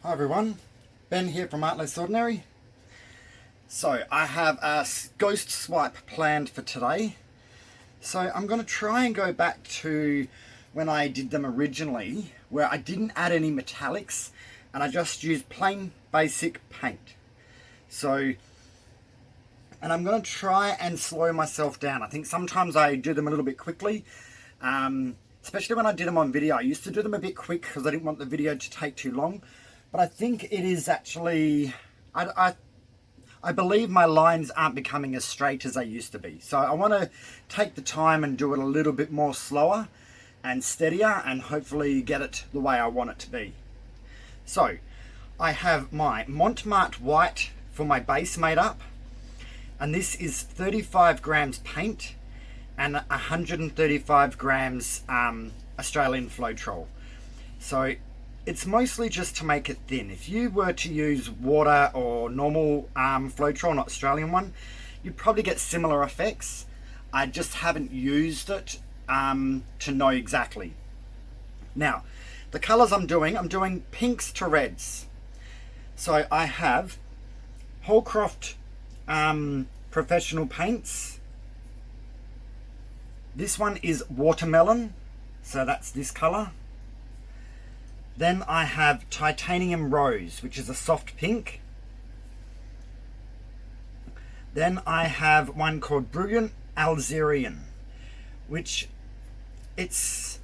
Hi everyone, Ben here from Art Less Ordinary. So I have a ghost swipe planned for today. So I'm going to try and go back to when I did them originally, where I didn't add any metallics and I just used plain basic paint. So, and I'm going to try and slow myself down. I think sometimes I do them a little bit quickly, especially when I did them on video. I used to do them a bit quick because I didn't want the video to take too long. But I think it is actually, I believe my lines aren't becoming as straight as they used to be. So I want to take the time and do it a little bit more slower and steadier and hopefully get it the way I want it to be. So I have my Marte white for my base made up. And this is 35 grams paint and 135 grams Australian floetrol. So it's mostly just to make it thin. If you were to use water or normal floetrol, not Australian one, you'd probably get similar effects. I just haven't used it to know exactly. Now, the colours I'm doing pinks to reds. So I have Holcroft professional paints. This one is watermelon, so that's this colour. Then I have titanium rose, which is a soft pink. Then I have one called brilliant alzirian, which it's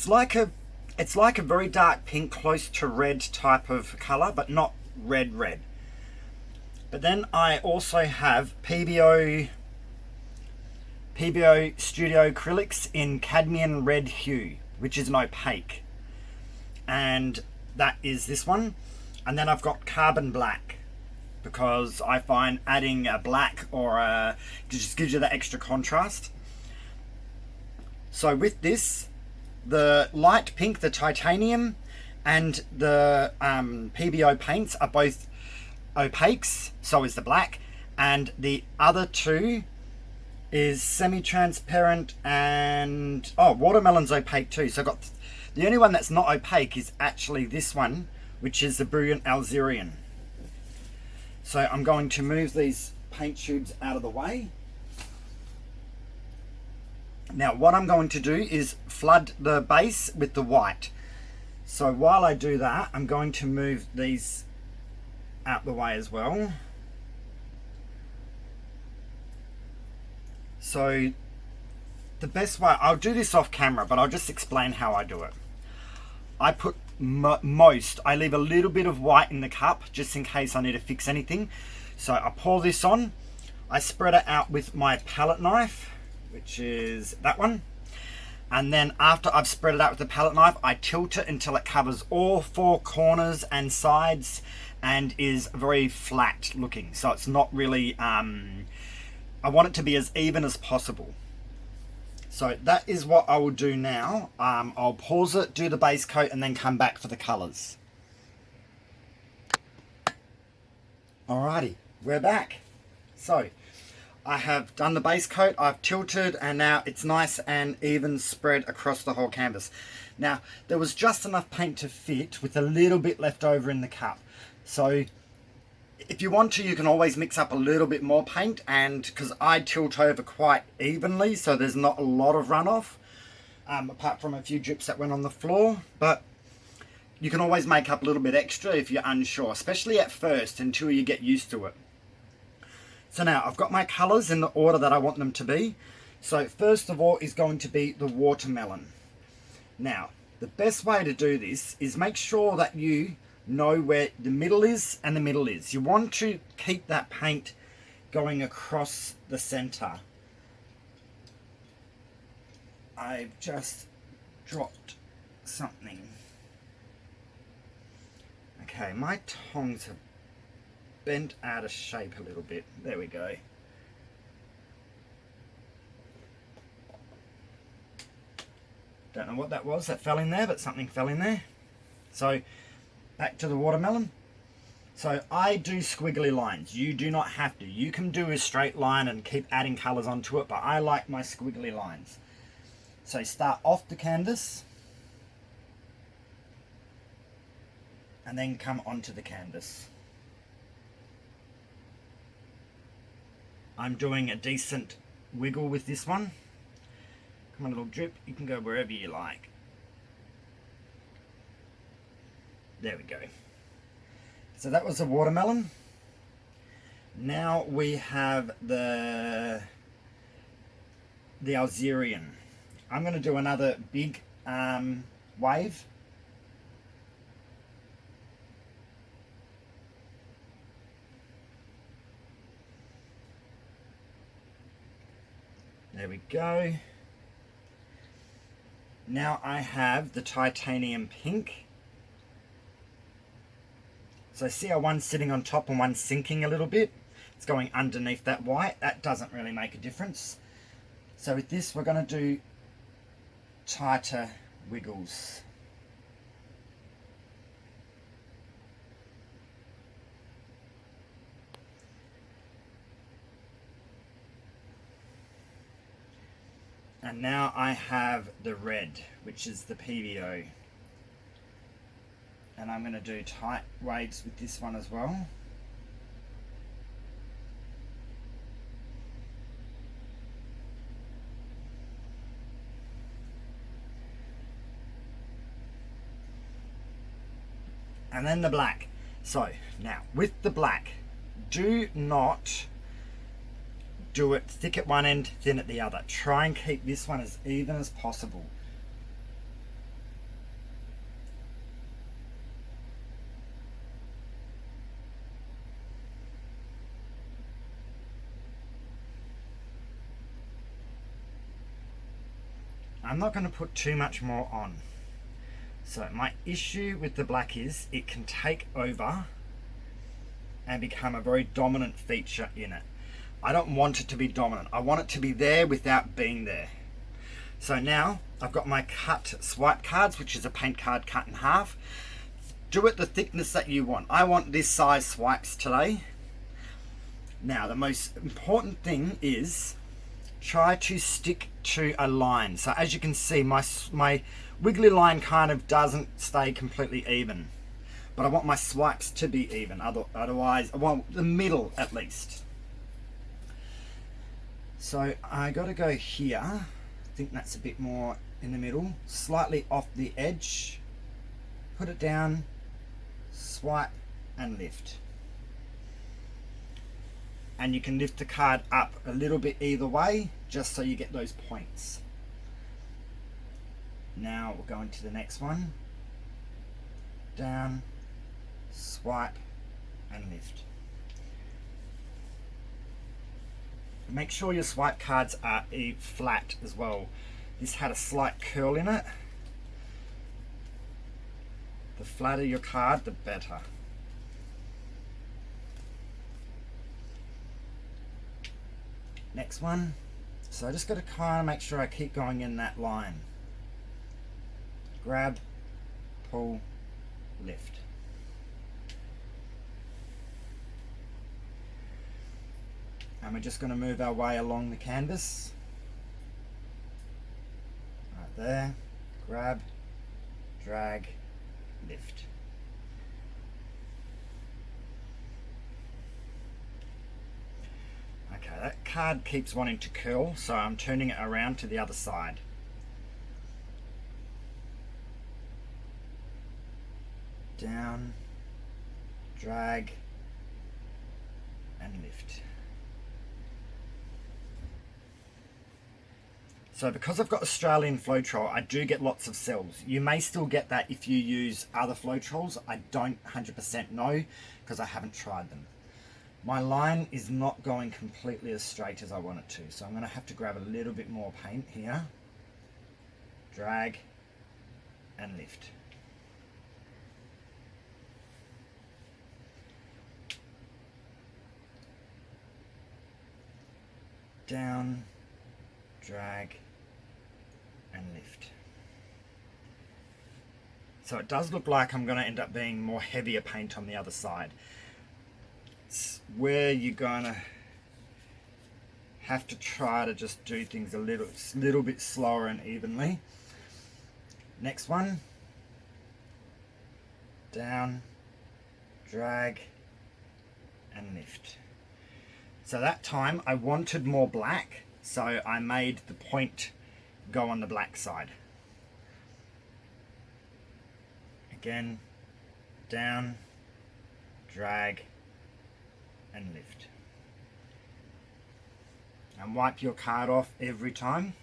like a very dark pink, close to red type of color, but not red. But then I also have pebeo studio acrylics in cadmium red hue, which is an opaque. And that is this one. And then I've got carbon black, because I find adding a black or it just gives you that extra contrast. So with this, the light pink, the titanium, and the pebeo paints are both opaques, so is the black, and the other two is semi-transparent, and watermelon's opaque too. So I've got the only one that's not opaque is actually this one, which is the brilliant alzirian. So I'm going to move these paint tubes out of the way. Now what I'm going to do is flood the base with the white. So while I do that, I'm going to move these out the way as well. So the best way, I'll do this off camera, but I'll just explain how I do it. I put I leave a little bit of white in the cup just in case I need to fix anything. So I pour this on, I spread it out with my palette knife, which is that one. And then after I've spread it out with the palette knife, I tilt it until it covers all four corners and sides and is very flat looking. So it's not really, I want it to be as even as possible. So that is what I will do now. I'll pause it, do the base coat, and then come back for the colours. Alrighty, we're back. So I have done the base coat, I've tilted, and now it's nice and even spread across the whole canvas. Now, there was just enough paint to fit with a little bit left over in the cup. So if you want to, you can always mix up a little bit more paint, and because I tilt over quite evenly, so there's not a lot of runoff, apart from a few drips that went on the floor. But you can always make up a little bit extra if you're unsure, especially at first until you get used to it. So now I've got my colours in the order that I want them to be. So first of all is going to be the watermelon. Now, the best way to do this is make sure that you know where the middle is and the middle is. You want to keep that paint going across the center. I've just dropped something. Okay, my tongs have bent out of shape a little bit. There we go. Don't know what that was that fell in there, but something fell in there. So back to the watermelon. So I do squiggly lines. You do not have to. You can do a straight line and keep adding colours onto it, but I like my squiggly lines. So start off the canvas. and then come onto the canvas. I'm doing a decent wiggle with this one. Come on, little drip, you can go wherever you like. There we go. So that was a watermelon. Now we have the alzirian. I'm going to do another big wave. There we go. Now I have the titanium pink. So see how one's sitting on top and one's sinking a little bit? It's going underneath that white. That doesn't really make a difference. So with this, we're going to do tighter wiggles. And now I have the red, which is the pebeo. And I'm going to do tight waves with this one as well. And then the black. So now with the black, do not do it thick at one end, thin at the other. Try and keep this one as even as possible. I'm not going to put too much more on. So my issue with the black is it can take over and become a very dominant feature in it. I don't want it to be dominant. I want it to be there without being there. So now I've got my cut swipe cards, which is a paint card cut in half. Do it the thickness that you want. I want this size swipes today. Now the most important thing is try to stick to a line. So as you can see, my wiggly line kind of doesn't stay completely even, but I want my swipes to be even. Otherwise, I want the middle at least. So I got to go here. I think that's a bit more in the middle, slightly off the edge. Put it down, swipe and lift. And you can lift the card up a little bit either way, just so you get those points. Now we'll go into the next one. Down, swipe and lift. Make sure your swipe cards are flat as well. This had a slight curl in it. The flatter your card, the better. Next one. So I just got to kind of make sure I keep going in that line. Grab, pull, lift. And we're just going to move our way along the canvas. Right there. Grab, drag, lift. Okay, that card keeps wanting to curl, so I'm turning it around to the other side. Down, drag, and lift. So because I've got Australian floetrol, I do get lots of cells. You may still get that if you use other floetrols. I don't 100% know because I haven't tried them. My line is not going completely as straight as I want it to, so I'm going to have to grab a little bit more paint here. Drag and lift. Down, drag and lift. So it does look like I'm going to end up being more heavier paint on the other side. It's where you're going to have to try to just do things a little bit slower and evenly. Next one. down, drag, and lift. So that time I wanted more black, so I made the point go on the black side. Again, down, drag, and lift. And wipe your card off every time.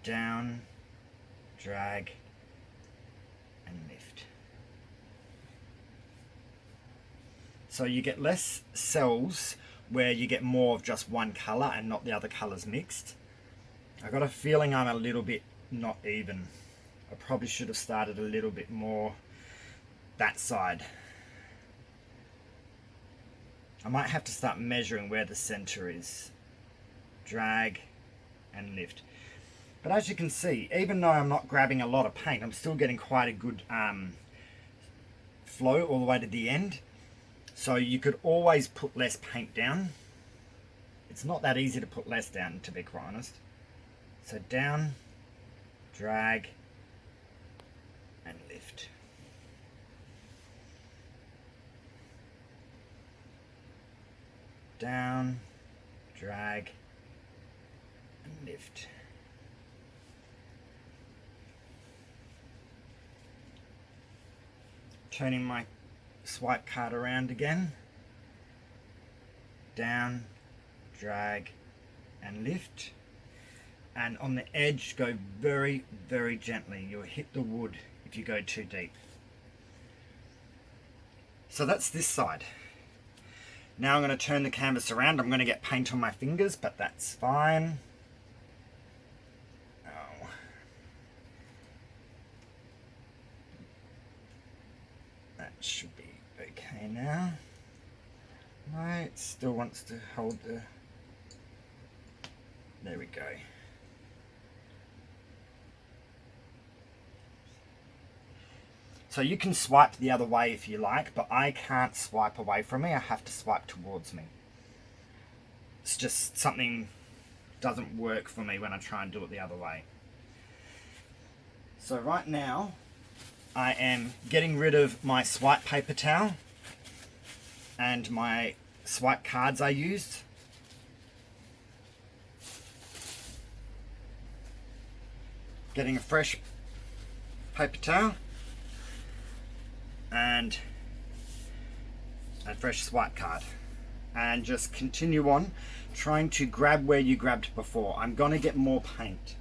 Down, drag, and lift. So you get less cells where you get more of just one colour and not the other colours mixed. I got a feeling I'm a little bit not even. I probably should have started a little bit more that side. I might have to start measuring where the centre is. Drag and lift. But as you can see, even though I'm not grabbing a lot of paint, I'm still getting quite a good flow all the way to the end. So you could always put less paint down. It's not that easy to put less down, to be quite honest. So down, drag, and lift. Down, drag, and lift. Turning my swipe card around again. Down, drag, and lift. And on the edge, go very, very gently. You'll hit the wood if you go too deep. So that's this side. Now I'm going to turn the canvas around. I'm going to get paint on my fingers, but that's fine. Oh. That should be okay now. No, it still wants to hold the... There we go. So you can swipe the other way if you like, but I can't swipe away from me. I have to swipe towards me. It's just something doesn't work for me when I try and do it the other way. So right now, I am getting rid of my swipe paper towel and my swipe cards I used. Getting a fresh paper towel and a fresh swipe card, and just continue on trying to grab where you grabbed before. I'm gonna get more paint.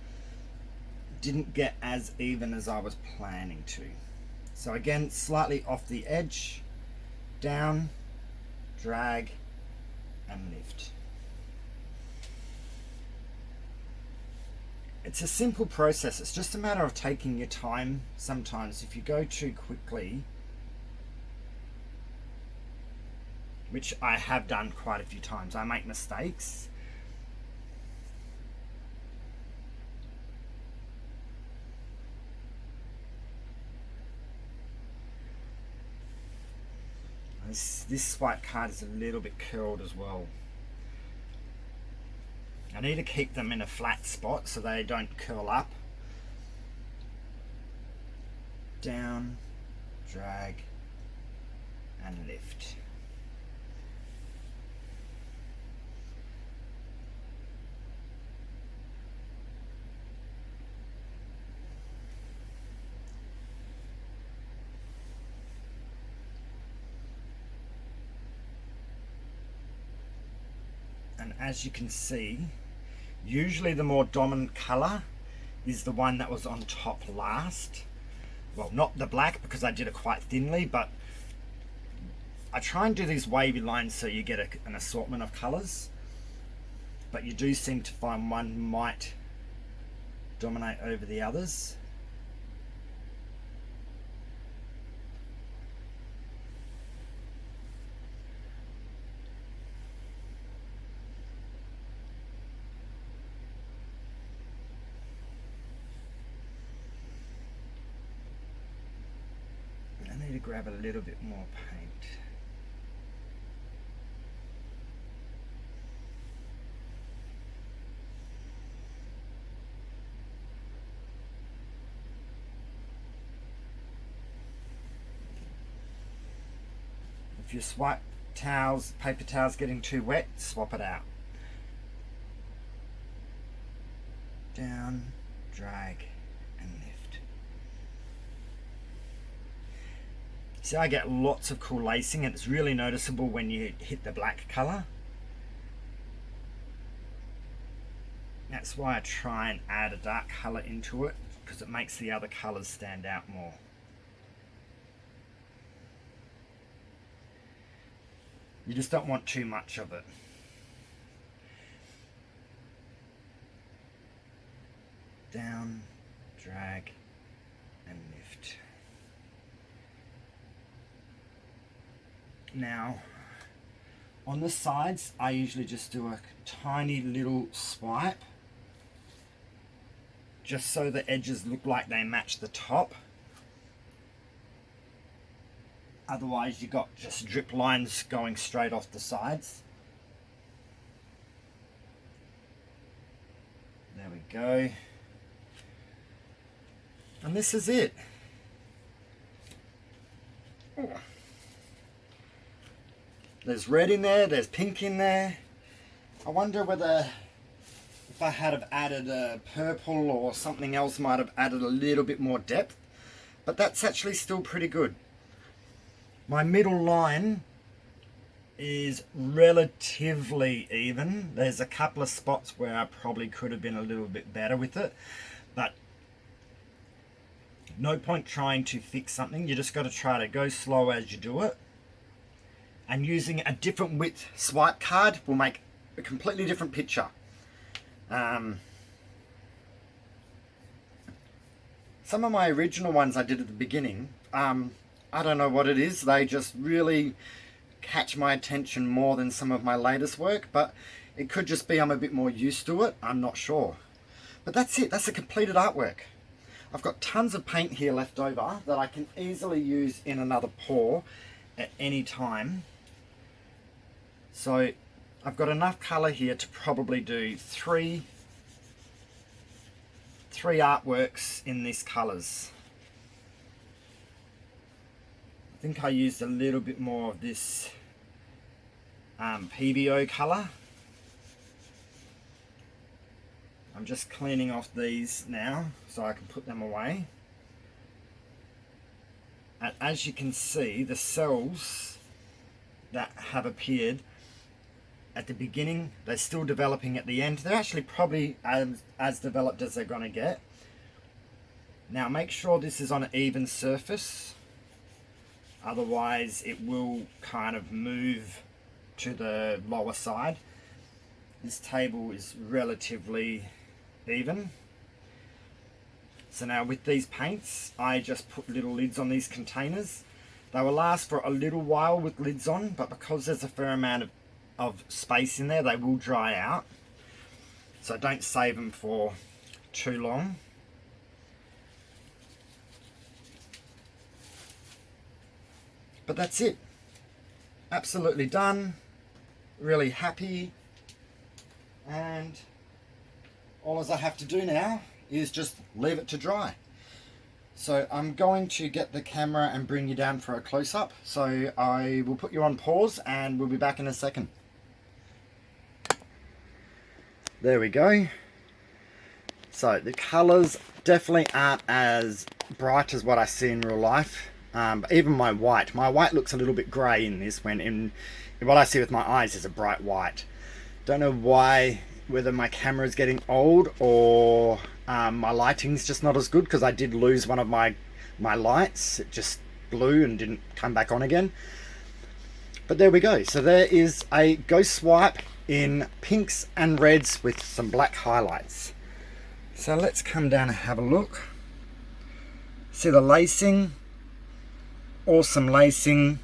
Didn't get as even as I was planning to. So again, slightly off the edge, down, drag, and lift. It's a simple process. It's just a matter of taking your time. Sometimes if you go too quickly, which I have done quite a few times, I make mistakes. This swipe card is a little bit curled as well. I need to keep them in a flat spot so they don't curl up. Down, drag, and lift. And as you can see, usually the more dominant colour is the one that was on top last. Well, not the black, because I did it quite thinly, but I try and do these wavy lines so you get an assortment of colours. But you do seem to find one might dominate over the others. To grab a little bit more paint. If your swipe towels, paper towels getting too wet, swap it out. Down, drag, and lift. See, I get lots of cool lacing, and it's really noticeable when you hit the black colour. That's why I try and add a dark colour into it, because it makes the other colours stand out more. You just don't want too much of it. Down, drag, and lift. Now, on the sides, I usually just do a tiny little swipe, just so the edges look like they match the top. Otherwise, you got just drip lines going straight off the sides. There we go. And this is it. Ooh. There's red in there, there's pink in there. I wonder whether if I had have added a purple or something else might have added a little bit more depth. But that's actually still pretty good. My middle line is relatively even. There's a couple of spots where I probably could have been a little bit better with it. But no point trying to fix something. You just got to try to go slow as you do it. And using a different width swipe card will make a completely different picture. Some of my original ones I did at the beginning, I don't know what it is, they just really catch my attention more than some of my latest work, but it could just be I'm a bit more used to it, I'm not sure. But that's it, that's a completed artwork. I've got tons of paint here left over that I can easily use in another pour at any time. So I've got enough colour here to probably do three artworks in these colours. I think I used a little bit more of this pebeo colour. I'm just cleaning off these now so I can put them away. And as you can see, the cells that have appeared at the beginning, they're still developing at the end. They're actually probably as developed as they're going to get. Now make sure this is on an even surface. Otherwise it will kind of move to the lower side. This table is relatively even. So now with these paints, I just put little lids on these containers. They will last for a little while with lids on, but because there's a fair amount of space in there, they will dry out. So don't save them for too long. But that's it. Absolutely done. Really happy. And all I have to do now is just leave it to dry. So I'm going to get the camera and bring you down for a close-up. So I will put you on pause and we'll be back in a second. There we go. So the colours definitely aren't as bright as what I see in real life. But even my white looks a little bit grey in this, when in what I see with my eyes is a bright white. Don't know why, whether my camera is getting old or my lighting's just not as good, because I did lose one of my lights. It just blew and didn't come back on again. But there we go. So there is a ghost swipe in pinks and reds with some black highlights. So let's come down and have a look. See the lacing, awesome lacing,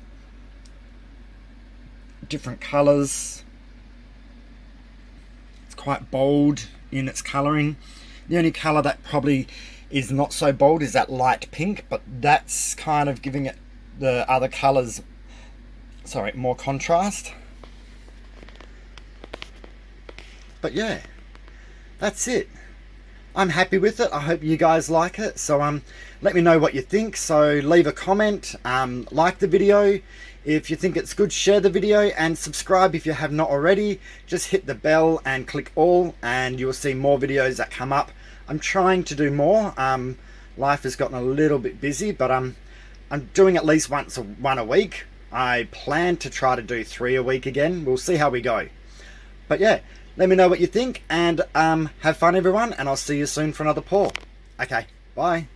different colours. It's quite bold in its colouring. The only colour that probably is not so bold is that light pink, but that's kind of giving it the other colours, more contrast. But yeah, that's it. I'm happy with it. I hope you guys like it. So let me know what you think. So leave a comment, like the video. If you think it's good, share the video and subscribe if you have not already. Just hit the bell and click all and you'll see more videos that come up. I'm trying to do more. Life has gotten a little bit busy, but I'm doing at least one a week. I plan to try to do 3 a week again. We'll see how we go. But yeah, let me know what you think and have fun everyone, and I'll see you soon for another pour. Okay, bye.